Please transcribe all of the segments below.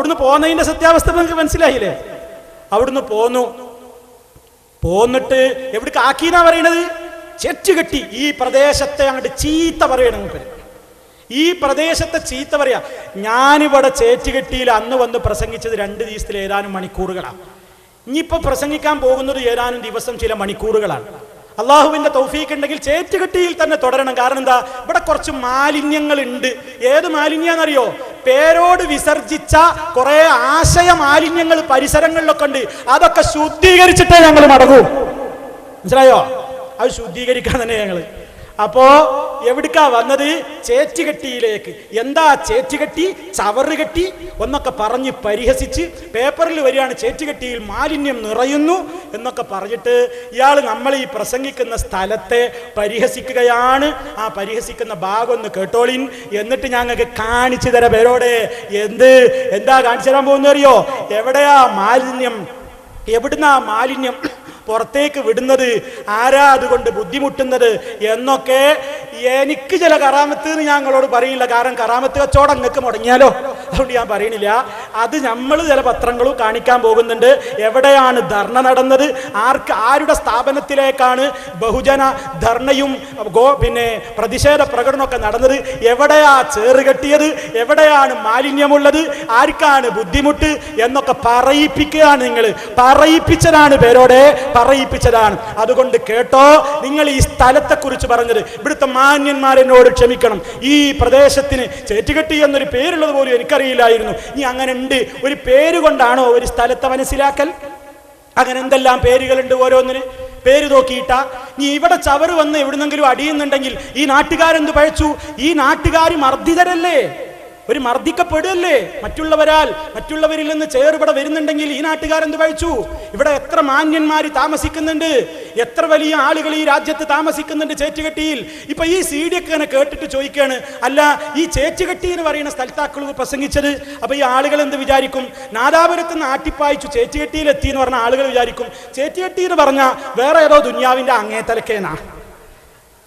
അവിടുന്ന് പോന്നതിന്റെ സത്യാവസ്ഥ നിങ്ങൾക്ക് മനസ്സിലായില്ലേ? അവിടുന്ന് പോന്നിട്ട് എവിടേക്ക് ആക്കിന്നാ പറയണത്? ചേറ്റുകെട്ടി. ഈ പ്രദേശത്തെ അങ്ങോട്ട് ചീത്ത പറയണം. ഈ പ്രദേശത്തെ ചീത്ത പറയാ. ഞാനിവിടെ ചേറ്റുകെട്ടിയിൽ അന്ന് വന്ന് പ്രസംഗിച്ചത് 2 ദിവസത്തിൽ ഏതാനും മണിക്കൂറുകളാണ്. ഇനിയിപ്പോ പ്രസംഗിക്കാൻ പോകുന്നത് ഏതാനും ദിവസം ചില മണിക്കൂറുകളാണ്. അള്ളാഹുവിന്റെ തൗഫീഖ് ഉണ്ടെങ്കിൽ ചേറ്റുകെട്ടിയിൽ തന്നെ തുടരണം. കാരണം എന്താ, ഇവിടെ കുറച്ച് മാലിന്യങ്ങൾ ഉണ്ട്. ഏത് മാലിന്യാന്നറിയോ? പേരോട് വിസർജിച്ച കുറെ ആശയ മാലിന്യങ്ങൾ പരിസരങ്ങളിലൊക്കെ ഉണ്ട്. അതൊക്കെ ശുദ്ധീകരിച്ചിട്ടേ ഞങ്ങൾ മടങ്ങൂ. മനസ്സിലായോ? അത് ശുദ്ധീകരിക്കാൻ തന്നെ ഞങ്ങള്. അപ്പോ എവിടേക്കാ വന്നത്? ചേറ്റുകെട്ടിയിലേക്ക്. എന്താ ചേറ്റുകെട്ടി, ചവറുകെട്ടി എന്നൊക്കെ പറഞ്ഞ് പരിഹസിച്ച് പേപ്പറിൽ വരികയാണ്. ചേറ്റുകെട്ടിയിൽ മാലിന്യം നിറയുന്നു എന്നൊക്കെ പറഞ്ഞിട്ട് ഇയാൾ നമ്മൾ ഈ പ്രസംഗിക്കുന്ന സ്ഥലത്തെ പരിഹസിക്കുകയാണ്. ആ പരിഹസിക്കുന്ന ഭാഗം ഒന്ന് കേട്ടോളിൻ, എന്നിട്ട് ഞങ്ങൾക്ക് കാണിച്ചു തരാം. പേരോടെ എന്താ കാണിച്ചു തരാൻ പോകുന്നറിയോ? എവിടെയാ മാലിന്യം, എവിടുന്നാ മാലിന്യം പുറത്തേക്ക് വിടുന്നത്, ആരാ അതുകൊണ്ട് ബുദ്ധിമുട്ടുന്നത് എന്നൊക്കെ എനിക്ക് ചില കറാമത്ത് ഞങ്ങളോട് പറയില്ല. കാരണം കറാമത്ത് കച്ചവടം അങ്ങക്ക് മുടങ്ങിയാലോ, അതുകൊണ്ട് ഞാൻ പറയണില്ല. അത് നമ്മൾ ചില പത്രങ്ങളും കാണിക്കാൻ പോകുന്നുണ്ട്. എവിടെയാണ് ധർണ നടന്നത്, ആരുടെ സ്ഥാപനത്തിലേക്കാണ് ബഹുജന ധർണയും പിന്നെ പ്രതിഷേധ പ്രകടനമൊക്കെ നടന്നത്, എവിടെയാ ചേറ് കെട്ടിയത്, എവിടെയാണ് മാലിന്യമുള്ളത്, ആർക്കാണ് ബുദ്ധിമുട്ട് എന്നൊക്കെ പറയിപ്പിക്കുകയാണ്. നിങ്ങൾ പറയിപ്പിച്ചതാണ്, പേരോടെ പറയിപ്പിച്ചതാണ്. അതുകൊണ്ട് കേട്ടോ, നിങ്ങൾ ഈ സ്ഥലത്തെ കുറിച്ച് പറഞ്ഞത് ഇവിടുത്തെ മാന്യന്മാരെന്നോട് ക്ഷമിക്കണം. ഈ പ്രദേശത്തിന് ചേറ്റുകെട്ടി എന്നൊരു പേരുള്ളത് പോലും എനിക്കറിയില്ലായിരുന്നു. ഇനി അങ്ങനെ ഉണ്ട്, ഒരു പേര് കൊണ്ടാണോ ഒരു സ്ഥലത്തെ മനസ്സിലാക്കൽ? അങ്ങനെ എന്തെല്ലാം പേരുകളുണ്ട് ഓരോന്നിന്. പേര് നോക്കിയിട്ടാ. നീ ഇവിടെ ചവറ് വന്ന് എവിടുന്നെങ്കിലും അടിയുന്നുണ്ടെങ്കിൽ ഈ നാട്ടുകാരെന്ത് പഴച്ചു? ഈ നാട്ടുകാർ മർദ്ദിതരല്ലേ, ഒരു മർദ്ദിക്കപ്പെടുകയല്ലേ മറ്റുള്ളവരിൽ നിന്ന് ചേർവിടെ വരുന്നുണ്ടെങ്കിൽ ഈ നാട്ടുകാരെന്ത് പഴിച്ചു? ഇവിടെ എത്ര മാന്യന്മാർ താമസിക്കുന്നുണ്ട്, എത്ര വലിയ ആളുകൾ ഈ രാജ്യത്ത് താമസിക്കുന്നുണ്ട് ചേറ്റുകെട്ടിയിൽ. ഇപ്പൊ ഈ സീഡിയൊക്കെ ഇങ്ങനെ കേട്ടിട്ട് ചോദിക്കുകയാണ്, അല്ല ഈ ചേറ്റുകെട്ടി എന്ന് പറയുന്ന സ്ഥലത്താക്കൾ പ്രസംഗിച്ചത്, അപ്പൊ ഈ ആളുകൾ എന്ത് വിചാരിക്കും? നാദാപുരത്ത് നിന്ന് ആട്ടിപ്പായിച്ചു ചേറ്റുകെട്ടിയിൽ എത്തി എന്ന് പറഞ്ഞ ആളുകൾ വിചാരിക്കും ചേറ്റുകെട്ടി എന്ന് പറഞ്ഞാൽ വേറെ ഏതോ ദുന്യാവിന്റെ അങ്ങേത്തലക്കേനാ.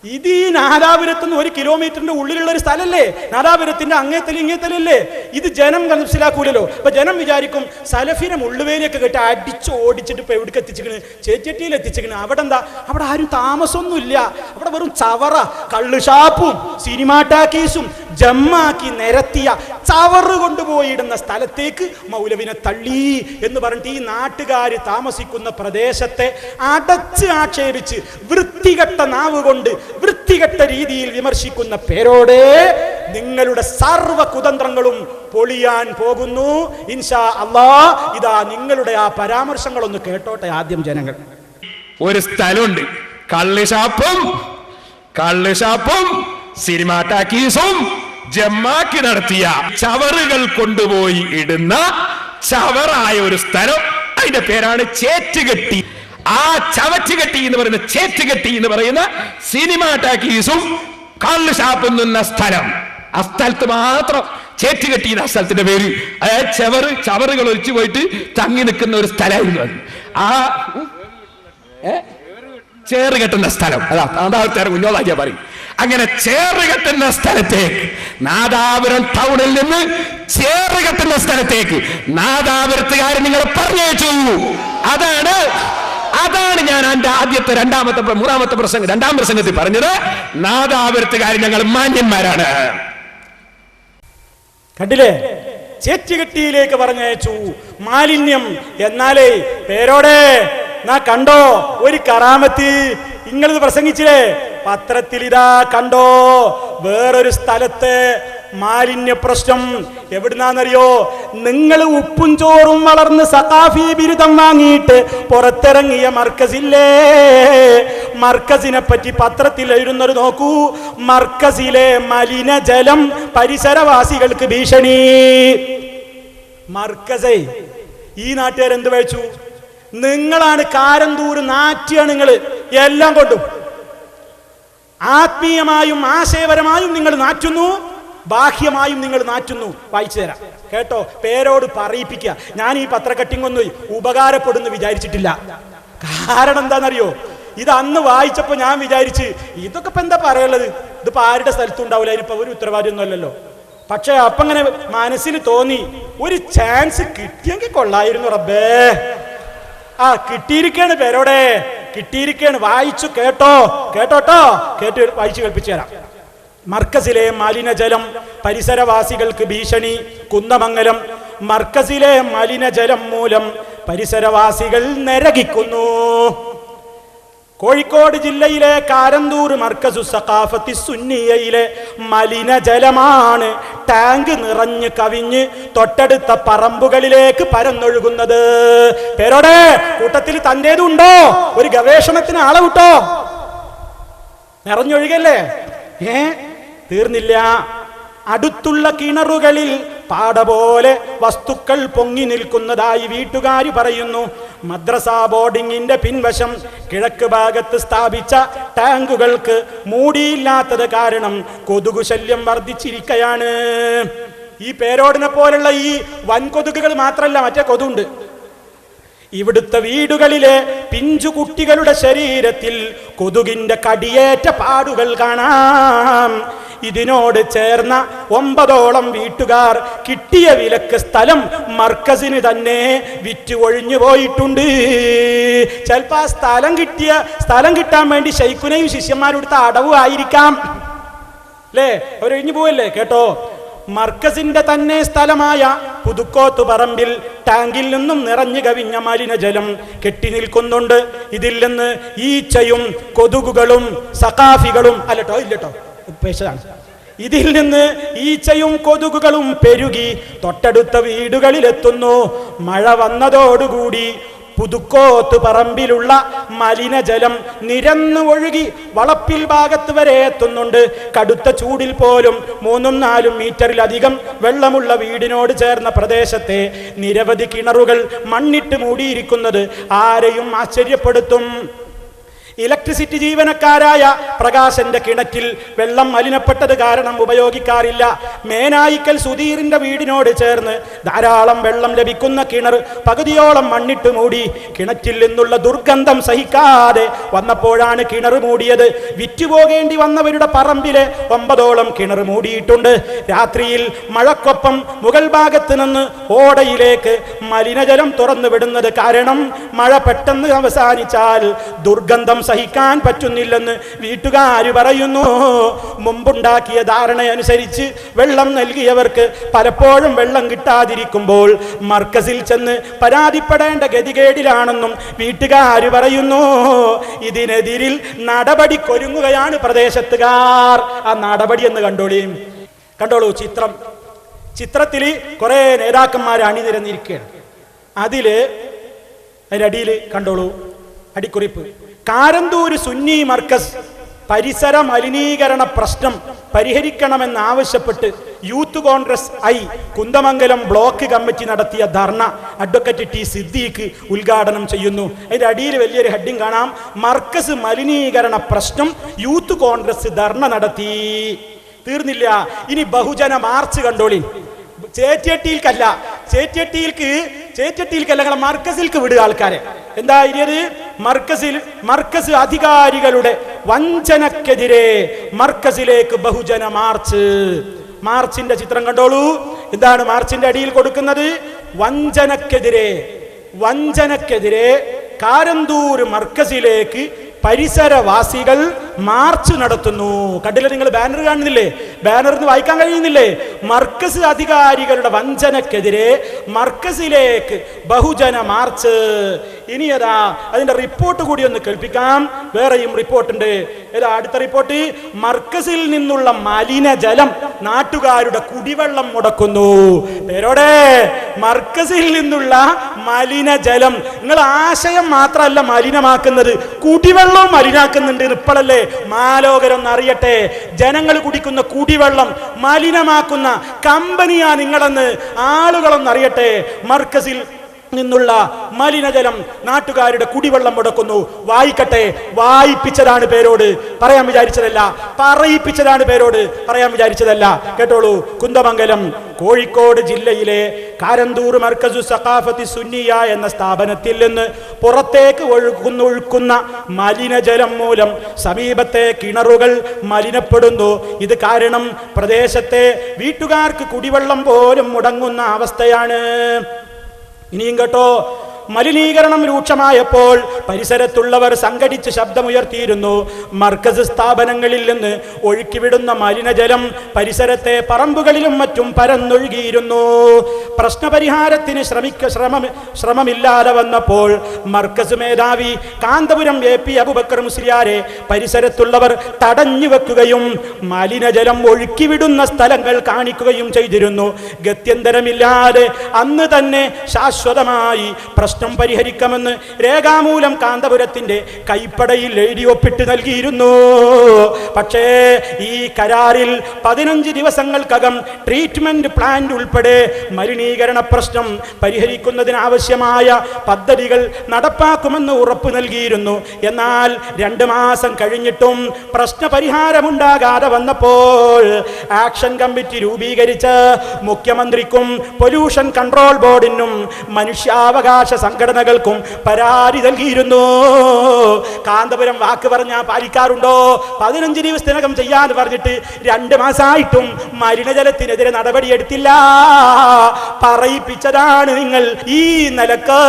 ഇത് ഈ നാദാപുരത്തുനിന്ന് 1 കിലോമീറ്ററിന്റെ ഉള്ളിലുള്ള ഒരു സ്ഥലല്ലേ, നാദാപുരത്തിന്റെ അങ്ങേത്തലല്ലേ. ഇത് ജനം മനസ്സിലാക്കൂലല്ലോ. അപ്പൊ ജനം വിചാരിക്കും സലഫിനെ മുള്ളുവേലിയൊക്കെ കേട്ട് അടിച്ച് ഓടിച്ചിട്ട് ഇപ്പൊ എവിടേക്ക് എത്തിച്ചിക്കണ്? ചേച്ചട്ടിയിൽ എത്തിച്ചിക്കണ്. അവിടെ എന്താ? അവിടെ ആരും താമസമൊന്നുമില്ല. അവിടെ വെറും ചവറ, കള്ളുഷാപ്പും സിനിമാ ടാക്കീസും ജമ്മാക്കി നിരത്തിയ ചവറ് കൊണ്ടുപോയിടുന്ന സ്ഥലത്തേക്ക് മൗലവിനെ തള്ളി എന്ന് പറഞ്ഞിട്ട് ഈ നാട്ടുകാർ താമസിക്കുന്ന പ്രദേശത്തെ അടച്ച് ആക്ഷേപിച്ച് വൃത്തികെട്ട നാവ് കൊണ്ട് വൃത്തികെട്ട രീതിയിൽ വിമർശിക്കുന്ന പേരോടെ നിങ്ങളുടെ സർവ്വ കുതന്ത്രങ്ങളും പൊളിയാൻ പോകുന്നു ഇൻഷാ അല്ലാഹ്. ഇതാ നിങ്ങളുടെ ആ പരാമർശങ്ങളൊന്ന് കേട്ടോട്ടെ ആദ്യം ജനങ്ങൾ. ഒരു സ്ഥലമുണ്ട്, കള്ളുഷാപ്പും സിനിമാ ടാക്കീസും ജമ്മാക്കി നടത്തിയ ചവറുകൾ കൊണ്ടുപോയി ഇടുന്ന ചവറായ ഒരു സ്ഥലം, അതിന്റെ പേരാണ് ചേറ്റുകെട്ടി. ആ ചവറ്റുകെട്ടി എന്ന് പറയുന്ന ചേറ്റുകെട്ടി എന്ന് പറയുന്ന സിനിമാ ടാക്കീസും കള്ള് ഷാപ്പും നിന്ന സ്ഥലം, ആ സ്ഥലത്ത് മാത്രം ചേറ്റുകെട്ടി എന്ന സ്ഥലത്തിന്റെ പേര്. അതായത് ചവറുകൾ ഒലിച്ചു പോയിട്ട് തങ്ങി നിൽക്കുന്ന ഒരു സ്ഥലമായിരുന്നു അത്. ആ ചേറ് കെട്ടുന്ന സ്ഥലം, അതാ കുഞ്ഞോളാക്കിയാ പറയും. അങ്ങനെ ചേറ് കെട്ടുന്ന സ്ഥലത്തേക്ക്, നാദാപുരം ടൗണിൽ നിന്ന് ചേറ് കെട്ടുന്ന സ്ഥലത്തേക്ക് നാദാപുരത്തുകാർ നിങ്ങൾ പറഞ്ഞയച്ചു. അതാണ് ഞാൻ എന്റെ ആദ്യത്തെ രണ്ടാം പ്രസംഗത്തിൽ പറഞ്ഞത്. നാദാപുരത്തുകാർ ഞങ്ങൾ മാന്യന്മാരാണ്. കണ്ടില്ലേ? ചേറ്റുകെട്ടിയിലേക്ക് പറഞ്ഞയച്ചു മാലിന്യം. എന്നാലേ പേരോടെ കണ്ടോ ഒരു കറാമത്ത്? നിങ്ങളിത് പ്രസംഗിച്ചില്ലേ പത്രത്തിൽ? ഇതാ കണ്ടോ വേറൊരു സ്ഥലത്ത് മാലിന്യ പ്രശ്നം. എവിടുന്നാന്നറിയോ? നിങ്ങൾ ഉപ്പും ചോറും വളർന്ന് സഖാഫി ബിരുദം വാങ്ങിയിട്ട് പുറത്തിറങ്ങിയ മർക്കസില്ലേ, മർക്കസിനെ പറ്റി പത്രത്തിൽ എഴുതുന്നത് നോക്കൂ. മർക്കസിലെ മലിനജലം പരിസരവാസികൾക്ക് ഭീഷണി. മർക്കസേ ഈ നാട്ടുകാരെന്ത് വെച്ചു? നിങ്ങളാണ് കാരന്തൂര് നാറ്റിയാണ്. നിങ്ങൾ എല്ലാം കൊണ്ടും ആത്മീയമായും ആശയപരമായും നിങ്ങൾ നാറ്റുന്നു, ബാഹ്യമായും നിങ്ങൾ നാറ്റുന്നു. വായിച്ചു തരാം കേട്ടോ. പേരോട് പറയിപ്പിക്കുക. ഞാൻ ഈ പത്രക്കട്ടിങ്ങൊന്നും ഉപകാരപ്പെടുന്നു വിചാരിച്ചിട്ടില്ല. കാരണം എന്താണെന്നറിയോ? ഇത് അന്ന് വായിച്ചപ്പോ ഞാൻ വിചാരിച്ച് ഇതൊക്കെ ഇപ്പൊ എന്താ പറയുള്ളത്, ഇതിപ്പോ ആരുടെ സ്ഥലത്തും ഉണ്ടാവില്ല, അതിനിപ്പോ ഒരു ഉത്തരവാദിയൊന്നും അല്ലല്ലോ. പക്ഷെ അപ്പൊ അങ്ങനെ മനസ്സിൽ തോന്നി ഒരു ചാൻസ് കിട്ടിയെങ്കിൽ കൊള്ളായിരുന്നു റബ്ബേ. കിട്ടിയിരിക്കാണ് പേരോടെ, കിട്ടിയിരിക്കാണ്. വായിച്ചു കേട്ടോട്ടോ കേട്ട് വായിച്ചു കേൾപ്പിച്ചു തരാം. മർക്കസിലെ മലിനജലം പരിസരവാസികൾക്ക് ഭീഷണി. കുന്നമംഗലം മർക്കസിലെ മലിനജലം മൂലം പരിസരവാസികൾ നരകിക്കുന്നു. കോഴിക്കോട് ജില്ലയിലെ കാരന്തൂർ മർക്കസു സഖാഫത്തി സുന്നിയയിലെ മലിനജലമാണ് ടാങ്ക് നിറഞ്ഞ് കവിഞ്ഞ് തൊട്ടടുത്ത പറമ്പുകളിലേക്ക് പരന്നൊഴുകുന്നത്. പേരോടെ കൂട്ടത്തിൽ തന്റേതുണ്ടോ? ഒരു ഗവേഷണത്തിന് ആളെ വിട്ടോ. നിറഞ്ഞൊഴുകല്ലേ? തീർന്നില്ല. അടുത്തുള്ള കിണറുകളിൽ പാട പോലെ വസ്തുക്കൾ പൊങ്ങി നിൽക്കുന്നതായി വീട്ടുകാർ പറയുന്നു. മദ്രസ ബോർഡിങ്ങിന്റെ പിൻവശം കിഴക്ക് ഭാഗത്ത് സ്ഥാപിച്ച ടാങ്കുകൾക്ക് മൂടിയില്ലാത്തത് കാരണം കൊതുകു ശല്യം വർദ്ധിച്ചിരിക്കുകയാണ്. ഈ പേരോടിനെ പോലുള്ള ഈ വൻകൊതുകുകൾ മാത്രമല്ല, മറ്റേ കൊതുണ്ട്. ഇവിടുത്തെ വീടുകളിലെ പിഞ്ചു കുട്ടികളുടെ ശരീരത്തിൽ കൊതുകിന്റെ കടിയേറ്റ പാടുകൾ കാണാം. ഇതിനോട് ചേർന്ന 9ഓളം വീട്ടുകാർ കിട്ടിയ വിലക്ക് സ്ഥലം മർക്കസിന് തന്നെ വിറ്റ് ഒഴിഞ്ഞു പോയിട്ടുണ്ട്. ചിലപ്പോ ആ സ്ഥലം കിട്ടാൻ വേണ്ടി ശൈഖുനയും ശിഷ്യന്മാരെടുത്ത അടവ് ആയിരിക്കാം അല്ലേ? അവരൊഴിഞ്ഞു പോവല്ലേ? കേട്ടോ, മർക്കസിന്റെ തന്നെ സ്ഥലമായ പുതുക്കോത്ത് പറമ്പിൽ ടാങ്കിൽ നിന്നും നിറഞ്ഞു കവിഞ്ഞ മലിനജലം കെട്ടി നിൽക്കുന്നുണ്ട്. ഇതിൽ നിന്ന് ഈച്ചയും കൊതുകുകളും സഖാഫികളും ഇല്ലട്ടോ പേശാണ്. ഇതിൽ നിന്ന് ഈച്ചയും കൊതുകുകളും പെരുകി തൊട്ടടുത്ത വീടുകളിലെത്തുന്നു. മഴ വന്നതോടുകൂടി പുതുക്കോത്ത് പറമ്പിലുള്ള മലിനജലം നിരന്നു ഒഴുകി വളപ്പിൽ ഭാഗത്ത് വരെ എത്തുന്നുണ്ട്. കടുത്ത ചൂടിൽ പോലും 3-4 മീറ്ററിലധികം വെള്ളമുള്ള വീടിനോട് ചേർന്ന പ്രദേശത്തെ നിരവധി കിണറുകൾ മണ്ണിട്ട് മൂടിയിരിക്കുന്നത് ആരെയും ആശ്ചര്യപ്പെടുത്തും. ഇലക്ട്രിസിറ്റി ജീവനക്കാരായ പ്രകാശന്റെ കിണറ്റിൽ വെള്ളം മലിനപ്പെട്ടത് കാരണം ഉപയോഗിക്കാറില്ല. മേനായിക്കൽ സുധീറിന്റെ വീടിനോട് ചേർന്ന് ധാരാളം വെള്ളം ലഭിക്കുന്ന കിണർ പകുതിയോളം മണ്ണിട്ട് മൂടി. കിണറ്റിൽ നിന്നുള്ള ദുർഗന്ധം സഹിക്കാതെ വന്നപ്പോഴാണ് കിണർ മൂടിയത്. വിറ്റുപോകേണ്ടി വന്നവരുടെ പറമ്പിലെ 9ഓളം കിണർ മൂടിയിട്ടുണ്ട്. രാത്രിയിൽ മഴക്കൊപ്പം മുകൾ ഭാഗത്ത് നിന്ന് ഓടയിലേക്ക് മലിനജലം തുറന്നു വിടുന്നത് കാരണം മഴ പെട്ടെന്ന് അവസാനിച്ചാൽ ദുർഗന്ധം സഹിക്കാൻ പറ്റുന്നില്ലെന്ന് വീട്ടുകാര് പറയുന്നു. മുമ്പുണ്ടാക്കിയ ധാരണയനുസരിച്ച് വെള്ളം നൽകിയവർക്ക് പലപ്പോഴും വെള്ളം കിട്ടാതിരിക്കുമ്പോൾ മർക്കസിൽ ചെന്ന് പരാതിപ്പെടേണ്ട ഗതികേടിലാണെന്നും വീട്ടുകാര് പറയുന്നു. ഇതിനെതിരിൽ നടപടിക്കൊരുങ്ങുകയാണ് പ്രദേശത്തുകാർ. ആ നടപടി എന്ന് കണ്ടോളൂ. ചിത്രത്തിൽ കുറെ നേതാക്കന്മാർ അണിനിരന്നിരിക്കുകയാണ്. അതിലടിയിൽ കണ്ടോളൂ അടിക്കുറിപ്പ്. കാരന്തൂർ സുന്നി മർക്കസ് പരിസര മലിനീകരണ പ്രശ്നം പരിഹരിക്കണമെന്നാവശ്യപ്പെട്ട് youth congress Kunnamangalam block committee നടത്തിയ ധർണ അഡ്വക്കേറ്റ് ടി സിദ്ദീഖ് ഉദ്ഘാടനം ചെയ്യുന്നു. അതിന്റെ അടിയിൽ വലിയൊരു ഹെഡിങ് കാണാം. മർക്കസ് മലിനീകരണ പ്രശ്നം യൂത്ത് കോൺഗ്രസ് ധർണ നടത്തി. തീർന്നില്ല, ഇനി ബഹുജന മാർച്ച് കണ്ടോളി. ചേറ്റിയട്ടിയിൽക്കല്ല ഞങ്ങളെ മർക്കസിൽക്ക് വിടുക ആൾക്കാരെ. എന്താ ഇത്? മർക്കസ് അധികാരികളുടെ വഞ്ചനക്കെതിരെ മർക്കസിലേക്ക് ബഹുജന മാർച്ചിന്റെ ചിത്രം കണ്ടോളൂ. എന്താണ് മാർച്ചിന്റെ അടിയിൽ കൊടുക്കുന്നത്? വഞ്ചനക്കെതിരെ കാരന്തൂർ മർക്കസിലേക്ക് പരിസരവാസികൾ മാർച്ച് നടത്തുന്നു. കണ്ടില്ലേ നിങ്ങൾ? ബാനർ കാണുന്നില്ലേ? ബാനറിന് വായിക്കാൻ കഴിയുന്നില്ലേ? മർക്കസ് അധികാരികളുടെ വഞ്ചനക്കെതിരെ മർക്കസിലേക്ക് ബഹുജന മാർച്ച്. ഇനി ഏതാ അതിന്റെ റിപ്പോർട്ട് കൂടി ഒന്ന് കേൾപ്പിക്കാം. വേറെയും റിപ്പോർട്ടുണ്ട്. ഏതാ അടുത്ത റിപ്പോർട്ട്? മർക്കസിൽ നിന്നുള്ള മലിനജലം നാട്ടുകാരുടെ കുടിവെള്ളം മുടക്കുന്നു. പേരോടെ മർക്കസിൽ നിന്നുള്ള മലിനജലം. നിങ്ങൾ ആശയം മാത്രമല്ല മലിനമാക്കുന്നത്, കുടിവെള്ളം മലിനാക്കുന്നുണ്ട്. ഇപ്പോഴല്ലേ മാലോകരം അറിയട്ടെ. ജനങ്ങൾ കുടിക്കുന്ന കുടിവെള്ളം മലിനമാക്കുന്ന കമ്പനിയാ നിങ്ങളെന്ന് ആളുകളൊന്നറിയട്ടെ. മർക്കസിൽ നിന്നുള്ള മലിനജലം നാട്ടുകാരുടെ കുടിവെള്ളം മുടക്കുന്നു. വായിക്കട്ടെ, വായിപ്പിച്ചതാണ് പേരോട്, പറയാൻ വിചാരിച്ചതല്ല. പറയിപ്പിച്ചതാണ് പേരോട്, പറയാൻ വിചാരിച്ചതല്ല. കേട്ടോളൂ. കുന്ദമംഗലം കോഴിക്കോട് ജില്ലയിലെ കാരന്തൂർ മർക്കസു സഖാഫത്തി സുന്നിയ എന്ന സ്ഥാപനത്തിൽ നിന്ന് പുറത്തേക്ക് ഒഴുക്കുന്ന മലിനജലം മൂലം സമീപത്തെ കിണറുകൾ മലിനപ്പെടുന്നു. ഇത് കാരണം പ്രദേശത്തെ വീട്ടുകാർക്ക് കുടിവെള്ളം പോലും മുടങ്ങുന്ന അവസ്ഥയാണ്. ഇനിയും കേട്ടോ, മലിനീകരണം രൂക്ഷമായപ്പോൾ പരിസരത്തുള്ളവർ സംഘടിച്ച് ശബ്ദമുയർത്തിയിരുന്നു. മർക്കസ് സ്ഥാപനങ്ങളിൽ നിന്ന് ഒഴുക്കിവിടുന്ന മലിനജലം പരിസരത്തെ പറമ്പുകളിലും മറ്റും പരന്നൊഴുകിയിരുന്നു. പ്രശ്നപരിഹാരത്തിന് ശ്രമമില്ലാതെ വന്നപ്പോൾ മർക്കസ് മേധാവി കാന്തപുരം AP അബൂബക്കർ മുസ്ലിയാരെ പരിസരത്തുള്ളവർ തടഞ്ഞു വെക്കുകയും മലിനജലം ഒഴുക്കിവിടുന്ന സ്ഥലങ്ങൾ കാണിക്കുകയും ചെയ്തിരുന്നു. ഗത്യന്തരമില്ലാതെ അന്ന് തന്നെ ശാശ്വതമായി പ്രശ്നം പരിഹരിക്കാമെന്ന് രേഖാമൂലം കാന്തപുരത്തിന്റെ കൈപ്പടയിൽ എഴുതി ഒപ്പിട്ട് നൽകിയിരുന്നു. പക്ഷേ ഈ കരാറിൽ 15 ദിവസങ്ങൾക്കകം ട്രീറ്റ്മെന്റ് പ്ലാന്റ് ഉൾപ്പെടെ മലിനീകരണ പ്രശ്നം പരിഹരിക്കുന്നതിനാവശ്യമായ പദ്ധതികൾ നടപ്പാക്കുമെന്ന് ഉറപ്പ് നൽകിയിരുന്നു. എന്നാൽ 2 മാസം കഴിഞ്ഞിട്ടും പ്രശ്നപരിഹാരമുണ്ടാകാതെ വന്നപ്പോൾ ആക്ഷൻ കമ്മിറ്റി രൂപീകരിച്ച് മുഖ്യമന്ത്രിക്കും പൊല്യൂഷൻ കൺട്രോൾ ബോർഡിനും മനുഷ്യാവകാശ സംഘടനകൾക്കും പരാതി നൽകിയിരുന്നു. കാന്തപുരം വാക്ക് പറഞ്ഞാൽ പാലിക്കാറുണ്ടോ? 15 ദിവസത്തിനകം ചെയ്യാന്ന് പറഞ്ഞിട്ട് 2 മാസമായിട്ടും മലിനജലത്തിനെതിരെ നടപടിയെടുത്തില്ല. പറയിപ്പിച്ചതാണ് നിങ്ങൾ. ഈ നിലക്ക്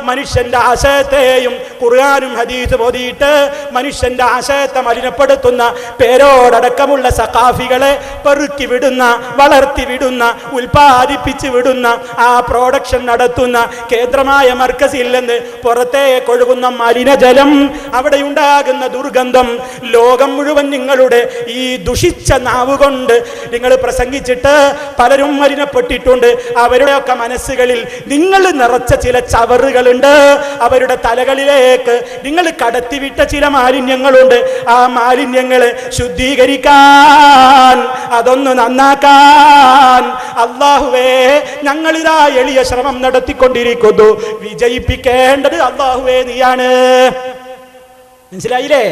മനുഷ്യന്റെ ആശയത്തെയും ഖുർആനും ഹദീസും ഓതിയിട്ട് മനുഷ്യന്റെ ആശയത്തെ മലിനപ്പെടുത്തുന്ന പേരോടക്കമുള്ള സഖാഫികളെ പെറുക്കി വിടുന്ന, വളർത്തി വിടുന്ന, ഉൽപ്പാദിപ്പിച്ച് വിടുന്ന, ആ പ്രൊഡക്ഷൻ നടത്തുന്ന കേന്ദ്രമായ മർക്കസിൽ നിന്ന് പുറത്തേക്ക് ഒഴുകുന്ന മലിനജലം, അവിടെ ഉണ്ടാകുന്ന ദുർഗന്ധം ലോകം മുഴുവൻ നിങ്ങളുടെ ഈ ദുഷിച്ച നാവ് കൊണ്ട് നിങ്ങൾ പ്രസംഗിച്ചിട്ട് പലരും മലിനപ്പെട്ടിട്ടുണ്ട്. അവരുടെയൊക്കെ മനസ്സുകളിൽ നിങ്ങൾ നിറച്ച ചില ചവറുകളുണ്ട്. അവരുടെ തലകളിലേക്ക് നിങ്ങൾ കടത്തിവിട്ട ചില മാലിന്യങ്ങളുണ്ട്. ആ മാലിന്യങ്ങളെ ശുദ്ധീകരിക്കാൻ, അതൊന്ന് നന്നാക്കാൻ അല്ലാഹുവേ ഞങ്ങളിതാ എളിയ ശ്രമം നടത്തിക്കൊണ്ടിരിക്കുന്നു. വിജയിപ്പിക്കേണ്ടത് അല്ലാഹുവേ നീയാണ്. മനസ്സിലായില്ലേ?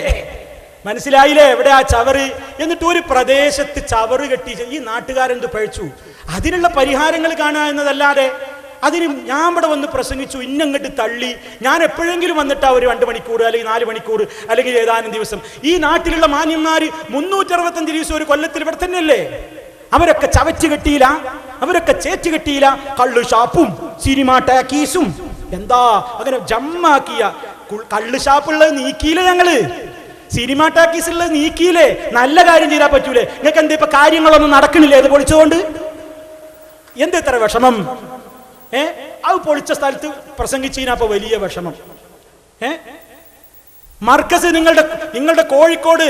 എവിടെ ആ ചവറ്? എന്നിട്ട് ഒരു പ്രദേശത്ത് ചവറ് കെട്ടി ഈ നാട്ടുകാരെന്ത് പഴിച്ചു? അതിനുള്ള പരിഹാരങ്ങൾ കാണുക എന്നതല്ലാതെ അതിന് ഞാൻ ഇവിടെ വന്ന് പ്രസംഗിച്ചു, ഇന്നങ്ങോട്ട് തള്ളി, ഞാൻ എപ്പോഴെങ്കിലും വന്നിട്ടാ ഒരു 2 മണിക്കൂർ അല്ലെങ്കിൽ 4 മണിക്കൂർ അല്ലെങ്കിൽ ഏതാനും ദിവസം. ഈ നാട്ടിലുള്ള മാന്യന്മാര് 365 ദിവസം ഒരു കൊല്ലത്തിൽ ഇവിടെ തന്നെയല്ലേ? അവരൊക്കെ ചവച്ച് കെട്ടിയില്ല, അവരൊക്കെ ചേച്ച് കെട്ടിയില്ല. കള്ളു ഷാപ്പും സിനിമ ടാക്കീസും എന്താ അങ്ങനെ ജമ്മാക്കിയ കള്ളു ഷാപ്പുള്ളത് നീക്കിയില്ലേ? ഞങ്ങള് സിനിമ ടാക്കീസ് ഉള്ളത് നീക്കിയില്ലേ? നല്ല കാര്യം ചെയ്താൽ പറ്റൂലേ? നിങ്ങൾക്ക് എന്താ ഇപ്പൊ കാര്യങ്ങളൊന്നും നടക്കണില്ലേ? അത് പൊളിച്ചുകൊണ്ട് എന്താ ഇത്ര വിഷമം? അത് പൊളിച്ച സ്ഥലത്ത് പ്രസംഗിച്ചതിനപ്പോ വലിയ വിഷമം. മർക്കസ് നിങ്ങളുടെ കോഴിക്കോട്